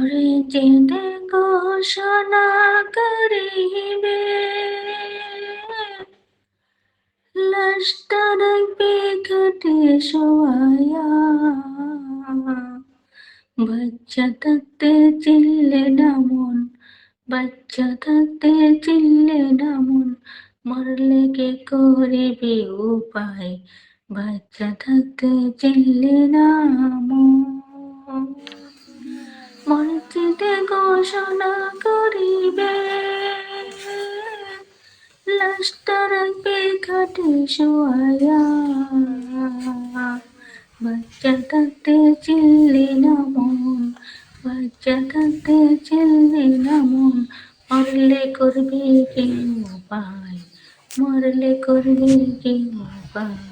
ওরে যেতে ঘোষণা করিবে লাশটা রাখবে খাটে শোয়ায়া, বাচ্চা থাকতে চিনলে না মন, বাচ্চা থাকতে চিনলে না মন, মরলে কে করিবি উপায়, বাচ্চা থাকতে চিনলে না মন। মসজিদে ঘোষণা করিবে লাশটা রাখবে খাটে শোয়ায়া, বাচ্চা থাকতে চিনলি না মন, বাচ্চা থাকতে চিনলি না মন, মরলে করবি কি উপায়, মরলে করবি কি উপায়।